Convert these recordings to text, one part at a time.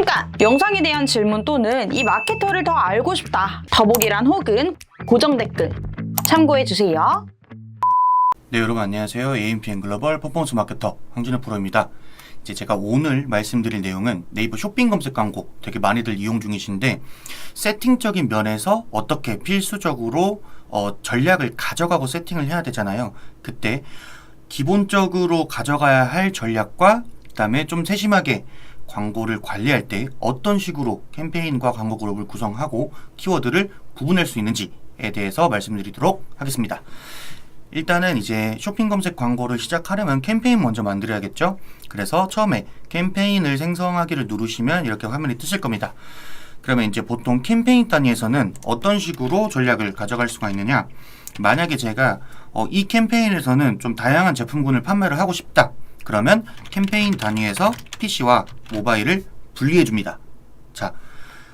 잠깐! 영상에 대한 질문 또는 이 마케터를 더 알고 싶다. 더보기란 혹은 고정 댓글 참고해주세요. 네, 여러분 안녕하세요. AMPM 글로벌 퍼포먼스 마케터 황진우 프로입니다. 이제 제가 오늘 말씀드릴 내용은 네이버 쇼핑 검색 광고 되게 많이들 이용 중이신데 세팅적인 면에서 어떻게 필수적으로 전략을 가져가고 세팅을 해야 되잖아요. 그때 기본적으로 가져가야 할 전략과 그다음에 좀 세심하게 광고를 관리할 때 어떤 식으로 캠페인과 광고 그룹을 구성하고 키워드를 구분할 수 있는지에 대해서 말씀드리도록 하겠습니다. 일단은 이제 쇼핑 검색 광고를 시작하려면 캠페인 먼저 만들어야겠죠. 그래서 처음에 캠페인을 생성하기를 누르시면 이렇게 화면이 뜨실 겁니다. 그러면 이제 보통 캠페인 단위에서는 어떤 식으로 전략을 가져갈 수가 있느냐, 만약에 제가 이 캠페인에서는 좀 다양한 제품군을 판매를 하고 싶다, 그러면 캠페인 단위에서 PC와 모바일을 분리해 줍니다. 자,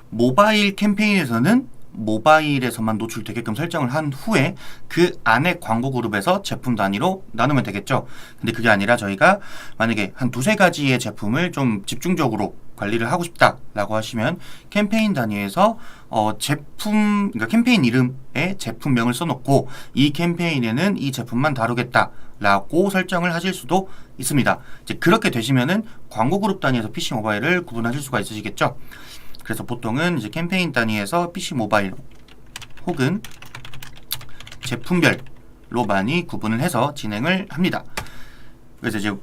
모바일 캠페인에서는 모바일에서만 노출되게끔 설정을 한 후에 그 안에 광고 그룹에서 제품 단위로 나누면 되겠죠. 근데 그게 아니라 저희가 만약에 한 두세 가지의 제품을 좀 집중적으로 관리를 하고 싶다라고 하시면 캠페인 단위에서 그러니까 캠페인 이름에 제품명을 써놓고 이 캠페인에는 이 제품만 다루겠다라고 설정을 하실 수도 있습니다. 이제 그렇게 되시면은 광고 그룹 단위에서 PC 모바일을 구분하실 수가 있으시겠죠. 그래서 보통은 이제 캠페인 단위에서 PC 모바일 혹은 제품별로 많이 구분을 해서 진행을 합니다. 그래서 이제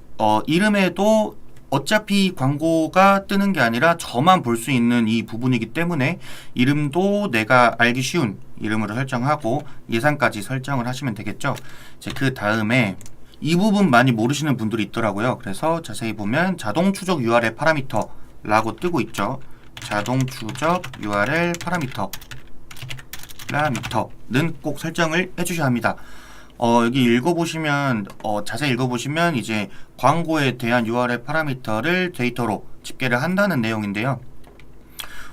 이름에도 어차피 광고가 뜨는 게 아니라 저만 볼 수 있는 이 부분이기 때문에 이름도 내가 알기 쉬운 이름으로 설정하고 예산까지 설정을 하시면 되겠죠. 이제 그 다음에 이 부분 많이 모르시는 분들이 있더라고요. 그래서 자세히 보면 자동 추적 URL 파라미터라고 뜨고 있죠. 자동 추적 URL 파라미터는 꼭 설정을 해주셔야 합니다. 여기 읽어보시면 자세히 읽어보시면 이제 광고에 대한 URL 파라미터를 데이터로 집계를 한다는 내용인데요.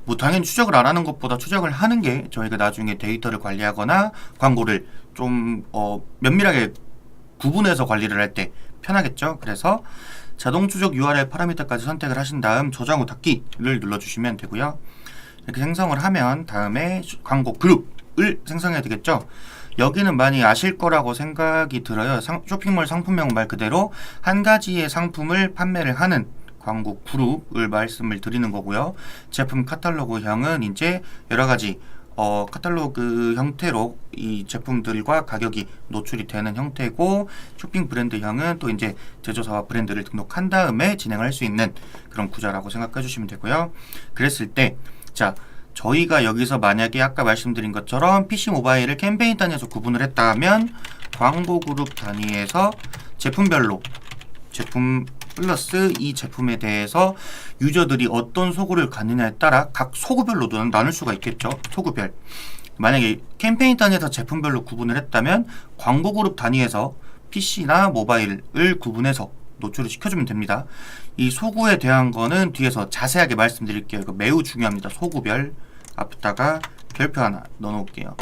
뭐 당연히 추적을 안 하는 것보다 추적을 하는 게 저희가 나중에 데이터를 관리하거나 광고를 좀 면밀하게 구분해서 관리를 할 때 편하겠죠. 그래서 자동 추적 URL 파라미터까지 선택을 하신 다음 저장 후 닫기를 눌러주시면 되고요. 이렇게 생성을 하면 다음에 광고 그룹을 생성해야 되겠죠. 여기는 많이 아실 거라고 생각이 들어요. 쇼핑몰 상품명은 말 그대로 한 가지의 상품을 판매를 하는 광고 그룹을 말씀을 드리는 거고요. 제품 카탈로그형은 이제 여러 가지 카탈로그 형태로 이 제품들과 가격이 노출이 되는 형태고, 쇼핑 브랜드형은 또 이제 제조사와 브랜드를 등록한 다음에 진행할 수 있는 그런 구조라고 생각해 주시면 되고요. 그랬을 때, 자, 저희가 여기서 만약에 아까 말씀드린 것처럼 PC 모바일을 캠페인 단위에서 구분을 했다면 광고 그룹 단위에서 제품별로 제품 플러스 이 제품에 대해서 유저들이 어떤 소구를 갖느냐에 따라 각 소구별로 나눌 수가 있겠죠. 소구별. 만약에 캠페인 단위에서 제품별로 구분을 했다면 광고 그룹 단위에서 PC나 모바일을 구분해서 노출을 시켜주면 됩니다. 이 소구에 대한 거는 뒤에서 자세하게 말씀드릴게요. 이거 매우 중요합니다. 소구별. 앞에다가 별표 하나 넣어놓을게요.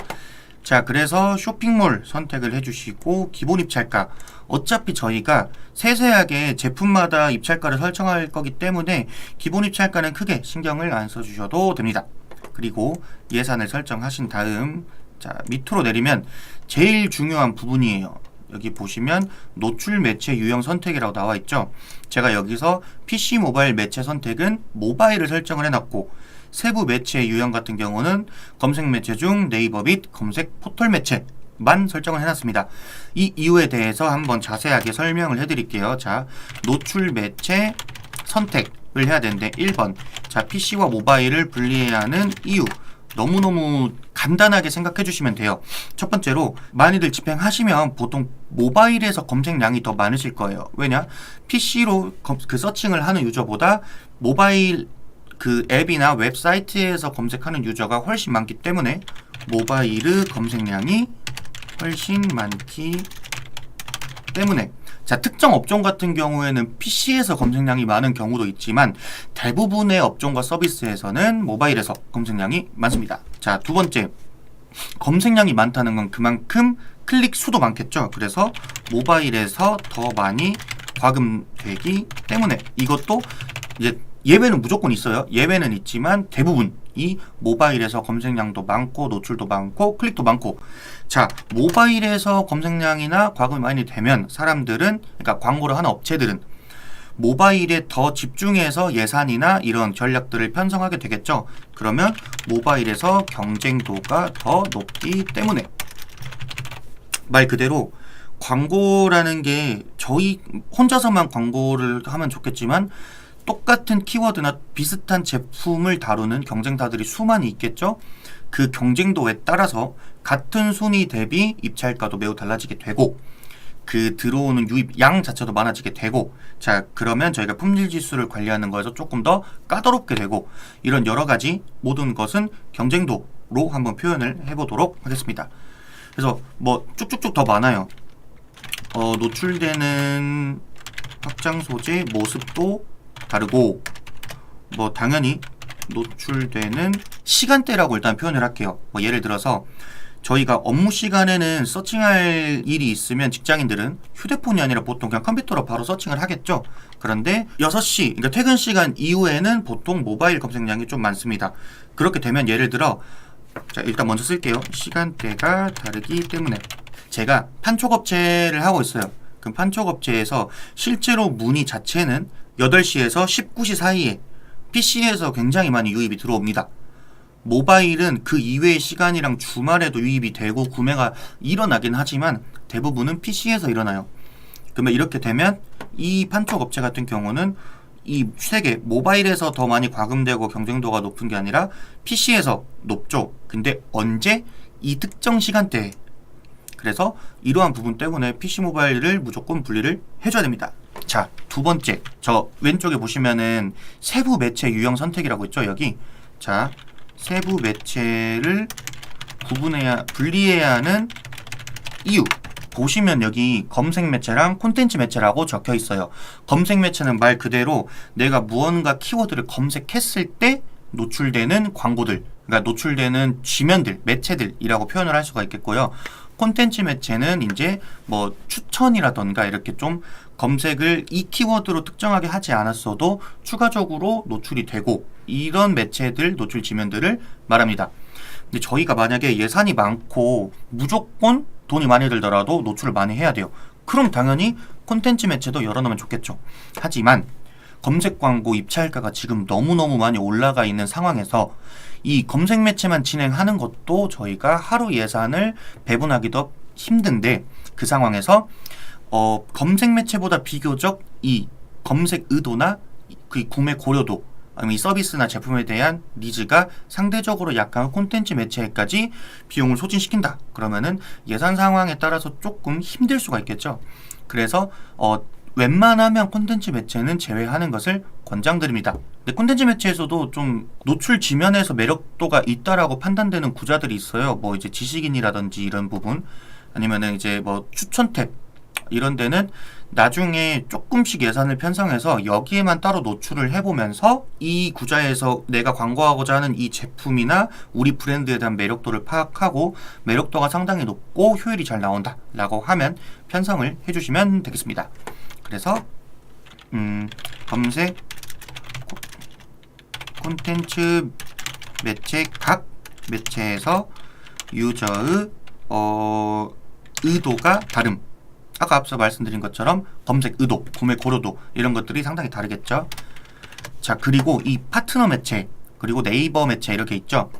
자, 그래서 쇼핑몰 선택을 해주시고 기본 입찰가, 어차피 저희가 세세하게 제품마다 입찰가를 설정할 거기 때문에 기본 입찰가는 크게 신경을 안 써주셔도 됩니다. 그리고 예산을 설정하신 다음, 자, 밑으로 내리면 제일 중요한 부분이에요. 여기 보시면 노출 매체 유형 선택이라고 나와 있죠. 제가 여기서 PC 모바일 매체 선택은 모바일을 설정을 해놨고, 세부 매체 유형 같은 경우는 검색 매체 중 네이버 및 검색 포털 매체만 설정을 해놨습니다. 이 이유에 대해서 한번 자세하게 설명을 해드릴게요. 자, 노출 매체 선택을 해야 되는데 1번, 자, PC와 모바일을 분리해야 하는 이유, 너무너무 간단하게 생각해 주시면 돼요. 첫 번째로 많이들 집행하시면 보통 모바일에서 검색량이 더 많으실 거예요. 왜냐? PC로 그 서칭을 하는 유저보다 모바일 그 앱이나 웹사이트에서 검색하는 유저가 훨씬 많기 때문에 모바일의 검색량이 훨씬 많기 때문에, 자, 특정 업종 같은 경우에는 PC에서 검색량이 많은 경우도 있지만 대부분의 업종과 서비스에서는 모바일에서 검색량이 많습니다. 자, 두 번째, 검색량이 많다는 건 그만큼 클릭 수도 많겠죠. 그래서 모바일에서 더 많이 과금되기 때문에 이것도 이제 예외는 무조건 있어요. 예외는 있지만 대부분이 모바일에서 검색량도 많고 노출도 많고 클릭도 많고. 자, 모바일에서 검색량이나 과금이 많이 되면 사람들은, 그러니까 광고를 하는 업체들은 모바일에 더 집중해서 예산이나 이런 전략들을 편성하게 되겠죠. 그러면 모바일에서 경쟁도가 더 높기 때문에 말 그대로 광고라는 게 저희 혼자서만 광고를 하면 좋겠지만 똑같은 키워드나 비슷한 제품을 다루는 경쟁사들이 수많이 있겠죠. 그 경쟁도에 따라서 같은 순위 대비 입찰가도 매우 달라지게 되고 그 들어오는 유입 양 자체도 많아지게 되고, 자 그러면 저희가 품질 지수를 관리하는 거에서 조금 더 까다롭게 되고, 이런 여러 가지 모든 것은 경쟁도로 한번 표현을 해보도록 하겠습니다. 그래서 뭐 쭉쭉쭉 더 많아요. 노출되는 확장 소재 모습도 다르고, 뭐 당연히 노출되는 시간대라고 일단 표현을 할게요. 뭐 예를 들어서 저희가 업무 시간에는 서칭할 일이 있으면 직장인들은 휴대폰이 아니라 보통 그냥 컴퓨터로 바로 서칭을 하겠죠. 그런데 6시, 그러니까 퇴근 시간 이후에는 보통 모바일 검색량이 좀 많습니다. 그렇게 되면 예를 들어, 자 일단 먼저 쓸게요. 시간대가 다르기 때문에. 제가 판촉업체를 하고 있어요. 그럼 판촉업체에서 실제로 문의 자체는 8시에서 19시 사이에 PC에서 굉장히 많이 유입이 들어옵니다. 모바일은 그 이외의 시간이랑 주말에도 유입이 되고 구매가 일어나긴 하지만 대부분은 PC에서 일어나요. 그러면 이렇게 되면 이 판촉업체 같은 경우는 이 세계 모바일에서 더 많이 과금되고 경쟁도가 높은 게 아니라 PC에서 높죠. 근데 언제? 이 특정 시간대에. 그래서 이러한 부분 때문에 PC 모바일을 무조건 분리를 해줘야 됩니다. 자, 두 번째, 저 왼쪽에 보시면은 세부 매체 유형 선택이라고 있죠. 여기. 자, 세부 매체를 분리해야 하는 이유. 보시면 여기 검색 매체랑 콘텐츠 매체라고 적혀 있어요. 검색 매체는 말 그대로 내가 무언가 키워드를 검색했을 때 노출되는 광고들, 그러니까 노출되는 지면들, 매체들이라고 표현을 할 수가 있겠고요. 콘텐츠 매체는 이제 뭐 추천이라던가 이렇게 좀 검색을 이 키워드로 특정하게 하지 않았어도 추가적으로 노출이 되고, 이런 매체들, 노출 지면들을 말합니다. 근데 저희가 만약에 예산이 많고 무조건 돈이 많이 들더라도 노출을 많이 해야 돼요. 그럼 당연히 콘텐츠 매체도 열어놓으면 좋겠죠. 하지만 검색 광고 입찰가가 지금 너무너무 많이 올라가 있는 상황에서 이 검색 매체만 진행하는 것도 저희가 하루 예산을 배분하기도 힘든데, 그 상황에서 검색 매체보다 비교적 이 검색 의도나 그 구매 고려도, 아니면 이 서비스나 제품에 대한 니즈가 상대적으로 약한 콘텐츠 매체까지 비용을 소진시킨다. 그러면은 예산 상황에 따라서 조금 힘들 수가 있겠죠. 그래서 웬만하면 콘텐츠 매체는 제외하는 것을 권장드립니다. 근데 콘텐츠 매체에서도 좀 노출 지면에서 매력도가 있다라고 판단되는 구자들이 있어요. 뭐 이제 지식인이라든지 이런 부분, 아니면은 이제 뭐 추천 탭, 이런 데는 나중에 조금씩 예산을 편성해서 여기에만 따로 노출을 해보면서 이 구자에서 내가 광고하고자 하는 이 제품이나 우리 브랜드에 대한 매력도를 파악하고 매력도가 상당히 높고 효율이 잘 나온다 라고 하면 편성을 해주시면 되겠습니다. 그래서 검색 콘텐츠 매체, 각 매체에서 유저의 의도가 다름. 아까 앞서 말씀드린 것처럼 검색 의도, 구매 고려도, 이런 것들이 상당히 다르겠죠. 자, 그리고 이 파트너 매체, 그리고 네이버 매체 이렇게 있죠.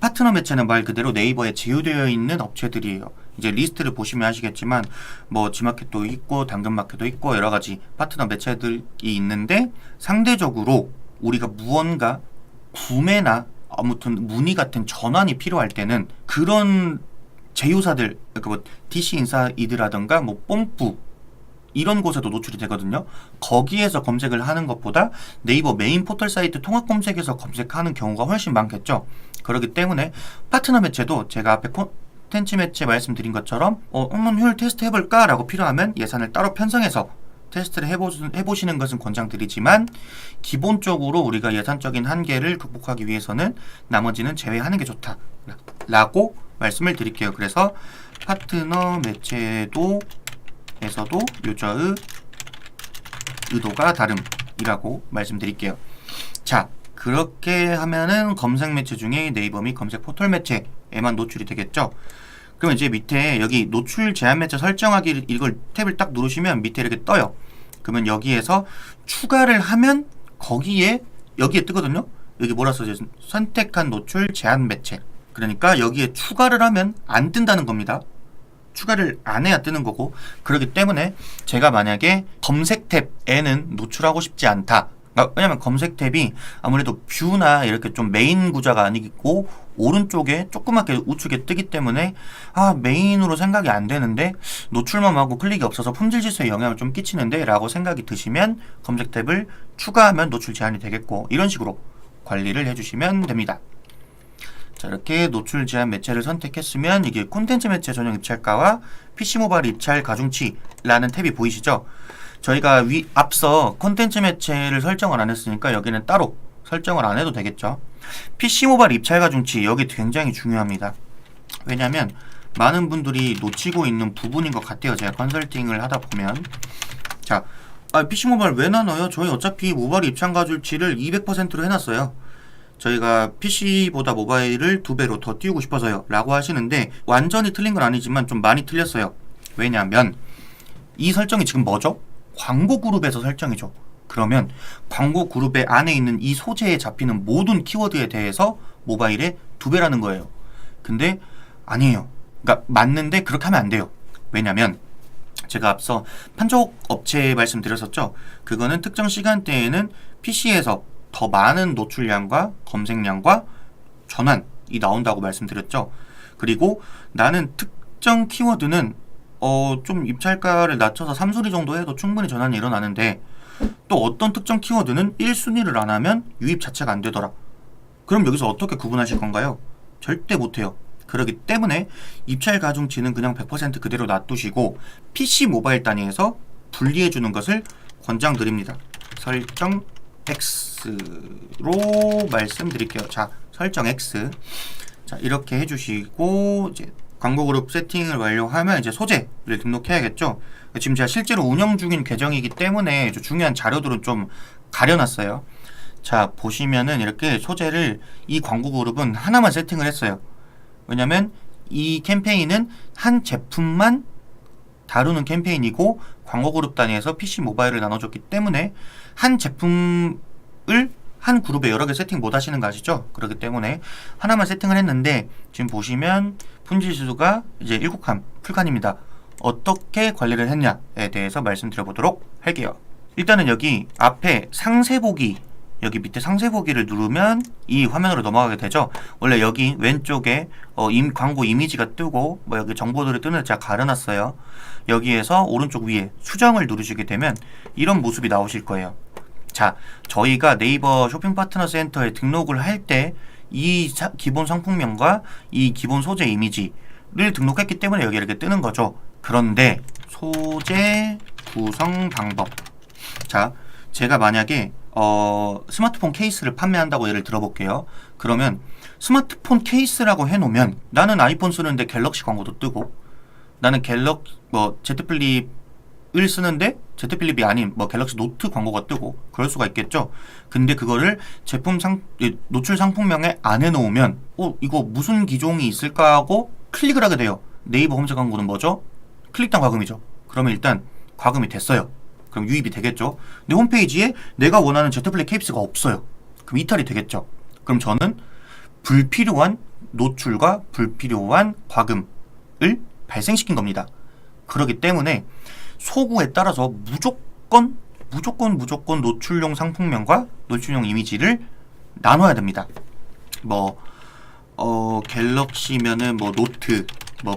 파트너 매체는 말 그대로 네이버에 제휴되어 있는 업체들이에요. 이제 리스트를 보시면 아시겠지만 뭐 지마켓도 있고 당근마켓도 있고 여러 가지 파트너 매체들이 있는데, 상대적으로 우리가 무언가 구매나 아무튼 문의 같은 전환이 필요할 때는 그런 제휴사들, 그러니까 뭐 DC 인사이드라던가 뭐 뽐뿌 이런 곳에도 노출이 되거든요. 거기에서 검색을 하는 것보다 네이버 메인 포털 사이트 통합 검색에서 검색하는 경우가 훨씬 많겠죠. 그렇기 때문에 파트너 매체도 제가 앞에 콘텐츠 매체 말씀드린 것처럼 한번 효율 테스트 해볼까 라고 필요하면 예산을 따로 편성해서 테스트를 해보시는 것은 권장드리지만, 기본적으로 우리가 예산적인 한계를 극복하기 위해서는 나머지는 제외하는 게 좋다 라고 말씀을 드릴게요. 그래서 파트너 매체에서도 유저의 의도가 다름이라고 말씀드릴게요. 자, 그렇게 하면은 검색 매체 중에 네이버 및 검색 포털 매체에만 노출이 되겠죠. 그럼 이제 밑에 여기 노출 제한 매체 설정하기 이걸 탭을 딱 누르시면 밑에 이렇게 떠요. 그러면 여기에서 추가를 하면 여기에 뜨거든요. 여기 뭐라 써져 있어요? 선택한 노출 제한 매체. 그러니까 여기에 추가를 하면 안 뜬다는 겁니다. 추가를 안 해야 뜨는 거고, 그렇기 때문에 제가 만약에 검색 탭에는 노출하고 싶지 않다. 왜냐면 검색 탭이 아무래도 뷰나 이렇게 좀 메인 구조가 아니고 오른쪽에 조그맣게 우측에 뜨기 때문에 메인으로 생각이 안 되는데 노출만 하고 클릭이 없어서 품질 지수에 영향을 좀 끼치는데 라고 생각이 드시면 검색 탭을 추가하면 노출 제한이 되겠고, 이런 식으로 관리를 해주시면 됩니다. 자, 이렇게 노출 제한 매체를 선택했으면 이게 콘텐츠 매체 전용 입찰가와 PC 모바일 입찰 가중치라는 탭이 보이시죠? 저희가 앞서 콘텐츠 매체를 설정을 안 했으니까 여기는 따로 설정을 안 해도 되겠죠. PC 모바일 입찰 가중치, 여기 굉장히 중요합니다. 왜냐면 많은 분들이 놓치고 있는 부분인 것 같아요. 제가 컨설팅을 하다 보면. 자, PC 모바일 왜 나눠요? 저희 어차피 모바일 입찰 가중치를 200%로 해놨어요. 저희가 PC보다 모바일을 2배로 더 띄우고 싶어서요 라고 하시는데, 완전히 틀린 건 아니지만 좀 많이 틀렸어요. 왜냐면 이 설정이 지금 뭐죠? 광고 그룹에서 설정이죠. 그러면 광고 그룹의 안에 있는 이 소재에 잡히는 모든 키워드에 대해서 모바일에 2배라는 거예요. 근데 아니에요. 그러니까 맞는데 그렇게 하면 안 돼요. 왜냐면 제가 앞서 판촉 업체 말씀드렸었죠. 그거는 특정 시간대에는 PC에서 더 많은 노출량과 검색량과 전환이 나온다고 말씀드렸죠. 그리고 나는 특정 키워드는 좀 입찰가를 낮춰서 3순위 정도 해도 충분히 전환이 일어나는데, 또 어떤 특정 키워드는 1순위를 안 하면 유입 자체가 안 되더라. 그럼 여기서 어떻게 구분하실 건가요? 절대 못해요. 그렇기 때문에 입찰 가중치는 그냥 100% 그대로 놔두시고 PC 모바일 단위에서 분리해 주는 것을 권장드립니다. 설정 X로 말씀드릴게요. 자, 설정 X. 자, 이렇게 해주시고 이제 광고 그룹 세팅을 완료하면 이제 소재를 등록해야겠죠. 지금 제가 실제로 운영 중인 계정이기 때문에 중요한 자료들은 좀 가려놨어요. 자, 보시면은 이렇게 소재를 이 광고 그룹은 하나만 세팅을 했어요. 왜냐면 이 캠페인은 한 제품만 다루는 캠페인이고 광고 그룹 단위에서 PC 모바일을 나눠줬기 때문에 한 제품을 한 그룹에 여러 개 세팅 못 하시는 거 아시죠? 그렇기 때문에 하나만 세팅을 했는데, 지금 보시면 품질 지수가 이제 7칸, 풀칸입니다. 어떻게 관리를 했냐에 대해서 말씀드려 보도록 할게요. 일단은 여기 앞에 상세 보기, 여기 밑에 상세 보기를 누르면 이 화면으로 넘어가게 되죠. 원래 여기 왼쪽에 광고 이미지가 뜨고 여기 정보들이 뜨는 제가 가려놨어요. 여기에서 오른쪽 위에 수정을 누르시게 되면 이런 모습이 나오실 거예요. 자, 저희가 네이버 쇼핑 파트너 센터에 등록을 할 때 이 기본 상품명과 이 기본 소재 이미지를 등록했기 때문에 여기 이렇게 뜨는 거죠. 그런데 소재 구성 방법. 자, 제가 만약에 스마트폰 케이스를 판매한다고 예를 들어볼게요. 그러면 스마트폰 케이스라고 해놓으면 나는 아이폰 쓰는데 갤럭시 광고도 뜨고, 나는 Z 플립을 쓰는데 Z 플립이 아닌 갤럭시 노트 광고가 뜨고 그럴 수가 있겠죠. 근데 그거를 노출 상품명에 안 해놓으면 이거 무슨 기종이 있을까 하고 클릭을 하게 돼요. 네이버 검색 광고는 뭐죠? 클릭당 과금이죠. 그러면 일단 과금이 됐어요. 그럼 유입이 되겠죠. 근데 홈페이지에 내가 원하는 Z 플립 케이스가 없어요. 그럼 이탈이 되겠죠. 그럼 저는 불필요한 노출과 불필요한 과금을 발생시킨 겁니다. 그렇기 때문에 소구에 따라서 무조건 노출용 상품명과 노출용 이미지를 나눠야 됩니다. 갤럭시면은 노트,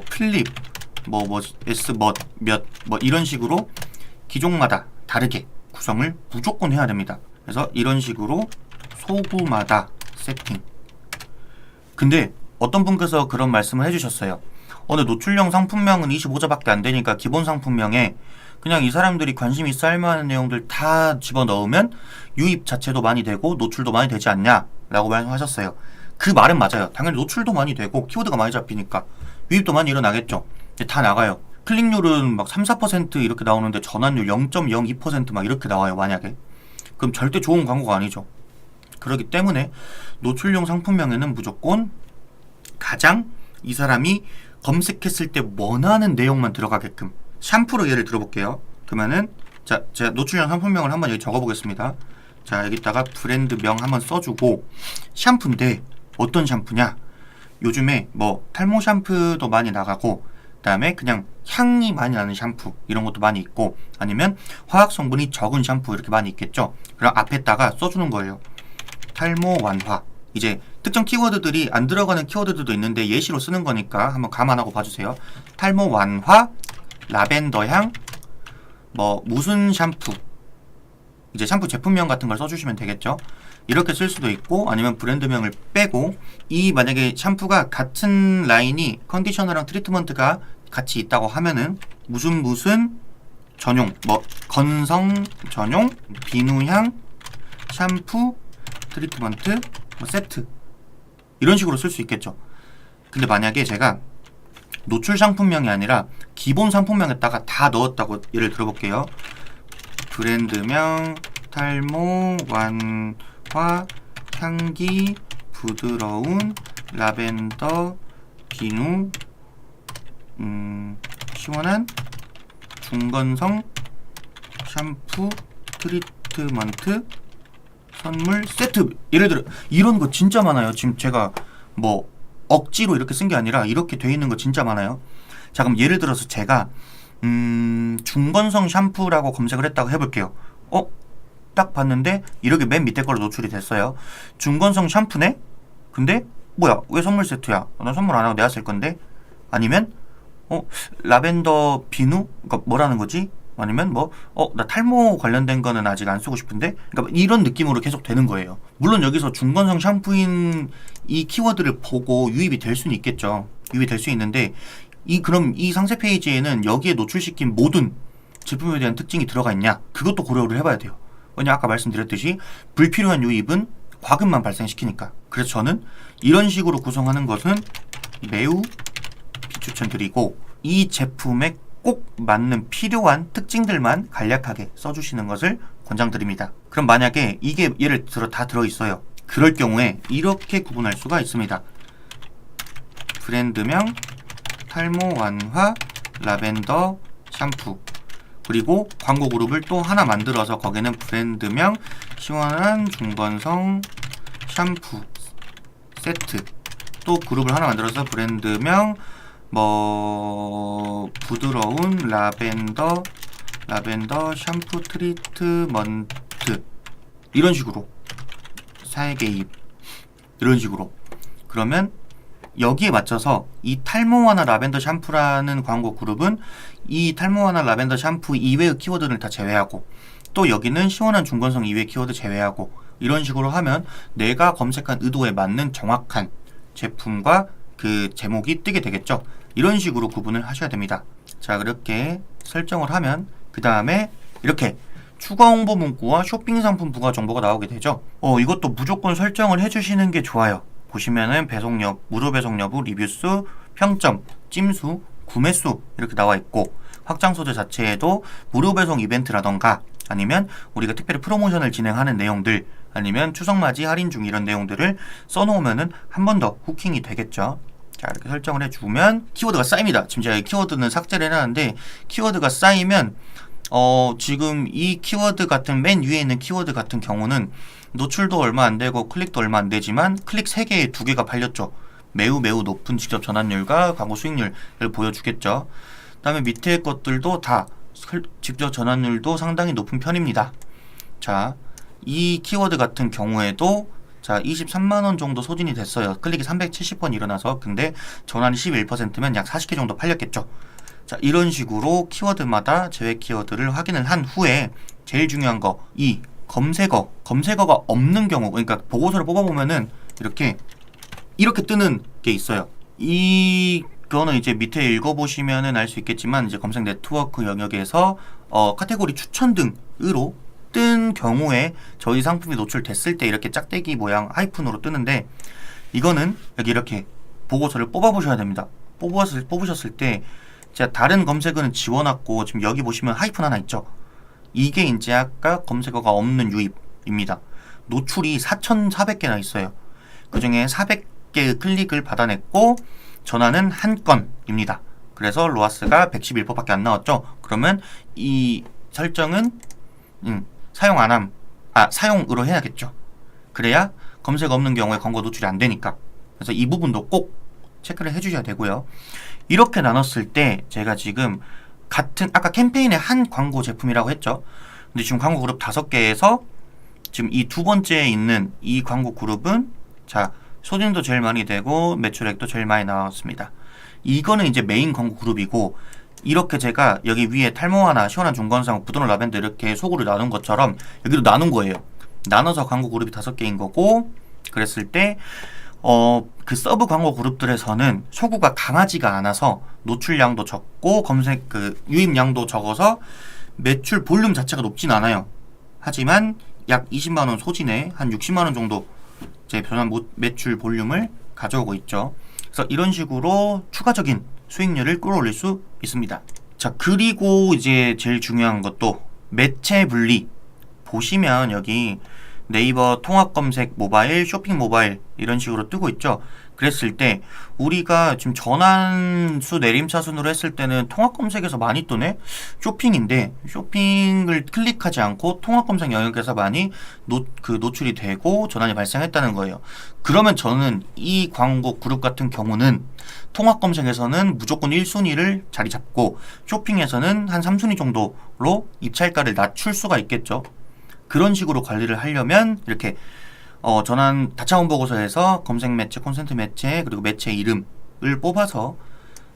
플립, S 이런 식으로 기종마다 다르게 구성을 무조건 해야 됩니다. 그래서 이런 식으로 소구마다 세팅. 근데 어떤 분께서 그런 말씀을 해주셨어요. 근데 노출형 상품명은 25자밖에 안 되니까 기본 상품명에 그냥 이 사람들이 관심 있어 할 만한 내용들 다 집어넣으면 유입 자체도 많이 되고 노출도 많이 되지 않냐 라고 말씀하셨어요. 그 말은 맞아요. 당연히 노출도 많이 되고 키워드가 많이 잡히니까 유입도 많이 일어나겠죠. 다 나가요. 클릭률은 3, 4% 이렇게 나오는데 전환율 0.02% 막 이렇게 나와요. 만약에. 그럼 절대 좋은 광고가 아니죠. 그렇기 때문에 노출용 상품명에는 무조건 가장 이 사람이 검색했을 때 원하는 내용만 들어가게끔 샴푸로 예를 들어볼게요. 그러면은 자, 제가 노출용 상품명을 한번 여기 적어보겠습니다. 자, 여기다가 브랜드명 한번 써주고 샴푸인데 어떤 샴푸냐? 요즘에 뭐 탈모 샴푸도 많이 나가고 그다음에 그냥 향이 많이 나는 샴푸 이런 것도 많이 있고 아니면 화학 성분이 적은 샴푸 이렇게 많이 있겠죠. 그럼 앞에다가 써주는 거예요. 탈모 완화. 이제 특정 키워드들이 안 들어가는 키워드들도 있는데 예시로 쓰는 거니까 한번 감안하고 봐주세요. 탈모 완화, 라벤더 향, 뭐 무슨 샴푸, 이제 샴푸 제품명 같은 걸 써주시면 되겠죠. 이렇게 쓸 수도 있고 아니면 브랜드명을 빼고 이 만약에 샴푸가 같은 라인이 컨디셔너랑 트리트먼트가 같이 있다고 하면은 무슨 전용, 뭐 건성 전용 비누향 샴푸 트리트먼트 뭐 세트 이런 식으로 쓸 수 있겠죠. 근데 만약에 제가 노출 상품명이 아니라 기본 상품명에다가 다 넣었다고 예를 들어볼게요. 브랜드명 탈모 완화 향기 부드러운 라벤더 비누 시원한 중건성 샴푸 트리트먼트 선물 세트. 예를 들어 이런 거 진짜 많아요. 지금 제가 뭐 억지로 이렇게 쓴 게 아니라 이렇게 돼 있는 거 진짜 많아요. 자, 그럼 예를 들어서 제가 중건성 샴푸라고 검색을 했다고 해볼게요. 딱 봤는데 이렇게 맨 밑에 걸로 노출이 됐어요. 중건성 샴푸네? 근데 뭐야, 왜 선물 세트야? 난 선물 안 하고 내가 쓸 건데? 아니면 라벤더 비누? 그러니까 뭐라는 거지? 아니면 나 탈모 관련된 거는 아직 안 쓰고 싶은데? 그러니까 이런 느낌으로 계속 되는 거예요. 물론 여기서 중건성 샴푸인 이 키워드를 보고 유입이 될 수는 있겠죠. 유입이 될 수 있는데 그럼 이 상세 페이지에는 여기에 노출시킨 모든 제품에 대한 특징이 들어가 있냐? 그것도 고려를 해봐야 돼요. 왜냐, 아까 말씀드렸듯이 불필요한 유입은 과금만 발생시키니까. 그래서 저는 이런 식으로 구성하는 것은 매우 비추천드리고 이 제품에 꼭 맞는 필요한 특징들만 간략하게 써주시는 것을 권장드립니다. 그럼 만약에 이게 예를 들어 다 들어있어요. 그럴 경우에 이렇게 구분할 수가 있습니다. 브랜드명 탈모 완화 라벤더 샴푸, 그리고 광고 그룹을 또 하나 만들어서 거기는 브랜드명 시원한 중건성 샴푸 세트, 또 그룹을 하나 만들어서 브랜드명 뭐 부드러운 라벤더 샴푸 트리트먼트 이런 식으로 4개입 이런 식으로. 그러면 여기에 맞춰서 이 탈모 완화 라벤더 샴푸라는 광고 그룹은 이 탈모 완화 라벤더 샴푸 이외의 키워드를 다 제외하고, 또 여기는 시원한 중건성 이외의 키워드 제외하고, 이런 식으로 하면 내가 검색한 의도에 맞는 정확한 제품과 그 제목이 뜨게 되겠죠. 이런 식으로 구분을 하셔야 됩니다. 자, 그렇게 설정을 하면 그 다음에 이렇게 추가 홍보 문구와 쇼핑 상품 부가 정보가 나오게 되죠. 이것도 무조건 설정을 해주시는 게 좋아요. 보시면은 배송 무료 배송 여부, 리뷰수, 평점, 찜수, 구매수 이렇게 나와 있고, 확장 소재 자체에도 무료 배송 이벤트라던가 아니면 우리가 특별히 프로모션을 진행하는 내용들, 아니면 추석맞이 할인 중 이런 내용들을 써놓으면은 한 번 더 후킹이 되겠죠. 자, 이렇게 설정을 해주면 키워드가 쌓입니다. 지금 제가 이 키워드는 삭제를 해놨는데, 키워드가 쌓이면 지금 이 키워드 같은 맨 위에 있는 키워드 같은 경우는 노출도 얼마 안 되고 클릭도 얼마 안 되지만 클릭 3개에 2개가 팔렸죠. 매우 높은 직접 전환율과 광고 수익률을 보여주겠죠. 그 다음에 밑에 것들도 다 직접 전환율도 상당히 높은 편입니다. 자, 이 키워드 같은 경우에도 자 23만원 정도 소진이 됐어요. 클릭이 370번 일어나서. 근데 전환이 11%면 약 40개 정도 팔렸겠죠. 자, 이런 식으로 키워드마다 제외 키워드를 확인을 한 후에 제일 중요한 거, 이 검색어가 없는 경우, 그러니까 보고서를 뽑아보면은 이렇게 뜨는 게 있어요. 이거는 이제 밑에 읽어보시면은 알 수 있겠지만, 이제 검색 네트워크 영역에서 카테고리 추천 등으로 뜬 경우에 저희 상품이 노출됐을 때 이렇게 짝대기 모양 하이픈으로 뜨는데, 이거는 여기 이렇게 보고서를 뽑아보셔야 됩니다. 뽑으셨을 때 제가 다른 검색어는 지워놨고, 지금 여기 보시면 하이픈 하나 있죠. 이게 이제 아까 검색어가 없는 유입입니다. 노출이 4,400개나 있어요. 그 중에 400개의 클릭을 받아냈고 전화는 한 건입니다. 그래서 로아스가 111%밖에 안 나왔죠. 그러면 이 설정은 사용으로 해야겠죠. 그래야 검색 없는 경우에 광고 노출이 안 되니까. 그래서 이 부분도 꼭 체크를 해주셔야 되고요. 이렇게 나눴을 때 제가 지금 아까 캠페인의 한 광고 제품이라고 했죠. 근데 지금 광고 그룹 5개에서 지금 이 두 번째에 있는 이 광고 그룹은 자, 소진도 제일 많이 되고 매출액도 제일 많이 나왔습니다. 이거는 이제 메인 광고 그룹이고, 이렇게 제가 여기 위에 탈모하나 시원한 중건성, 부드러운 라벤더 이렇게 소구를 나눈 것처럼 여기도 나눈 거예요. 나눠서 광고 그룹이 5개인 거고, 그랬을 때 그 서브 광고 그룹들에서는 소구가 강하지가 않아서 노출량도 적고 검색 유입량도 적어서 매출 볼륨 자체가 높진 않아요. 하지만 약 20만원 소진에 한 60만원 정도 제 변환 매출 볼륨을 가져오고 있죠. 그래서 이런 식으로 추가적인 수익률을 끌어올릴 수 있습니다. 자, 그리고 이제 제일 중요한 것도 매체 분리. 보시면 여기 네이버 통합 검색 모바일, 쇼핑 모바일 이런 식으로 뜨고 있죠. 그랬을 때 우리가 지금 전환수 내림차순으로 했을 때는 통합 검색에서 많이 뜨네? 쇼핑인데 쇼핑을 클릭하지 않고 통합 검색 영역에서 많이 노출이 되고 전환이 발생했다는 거예요. 그러면 저는 이 광고 그룹 같은 경우는 통합 검색에서는 무조건 1순위를 자리 잡고 쇼핑에서는 한 3순위 정도로 입찰가를 낮출 수가 있겠죠. 그런 식으로 관리를 하려면 이렇게 전환 다차원 보고서에서 검색 매체, 콘센트 매체, 그리고 매체 이름을 뽑아서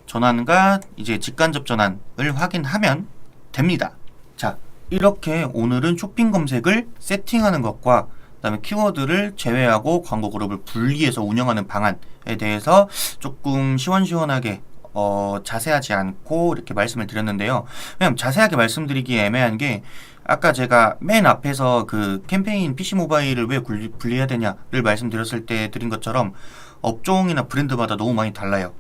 전환과 이제 직간접 전환을 확인하면 됩니다. 자, 이렇게 오늘은 쇼핑 검색을 세팅하는 것과 그다음에 키워드를 제외하고 광고 그룹을 분리해서 운영하는 방안에 대해서 조금 시원시원하게 자세하지 않고 이렇게 말씀을 드렸는데요. 왜냐면 자세하게 말씀드리기 애매한 게 아까 제가 맨 앞에서 그 캠페인 PC 모바일을 왜 분리해야 되냐를 말씀드렸을 때 드린 것처럼 업종이나 브랜드마다 너무 많이 달라요.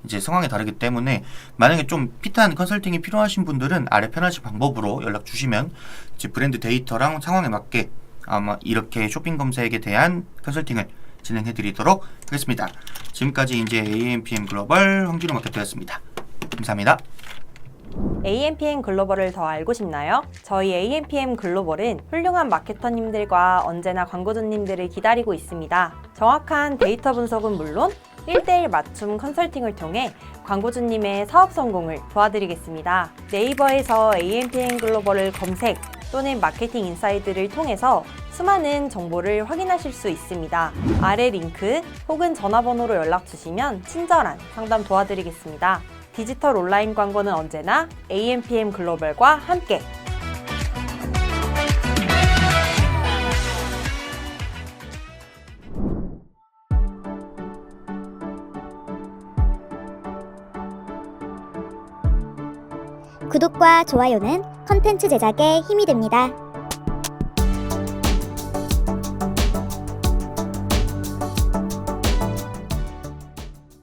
이제 상황이 다르기 때문에 만약에 좀 핏한 컨설팅이 필요하신 분들은 아래 편하신 방법으로 연락 주시면 이제 브랜드 데이터랑 상황에 맞게 아마 이렇게 쇼핑 검색에 대한 컨설팅을 진행해 드리도록 하겠습니다. 지금까지 이제 AMPM 글로벌 황준호 마케터였습니다. 감사합니다. AMPM 글로벌을 더 알고 싶나요? 저희 AMPM 글로벌은 훌륭한 마케터님들과 언제나 광고주님들을 기다리고 있습니다. 정확한 데이터 분석은 물론 1:1 맞춤 컨설팅을 통해 광고주님의 사업 성공을 도와드리겠습니다. 네이버에서 AMPM 글로벌을 검색 또는 마케팅 인사이드를 통해서 수많은 정보를 확인하실 수 있습니다. 아래 링크 혹은 전화번호로 연락 주시면 친절한 상담 도와드리겠습니다. 디지털 온라인 광고는 언제나 AMPM 글로벌과 함께. 구독과 좋아요는 컨텐츠 제작에 힘이 됩니다.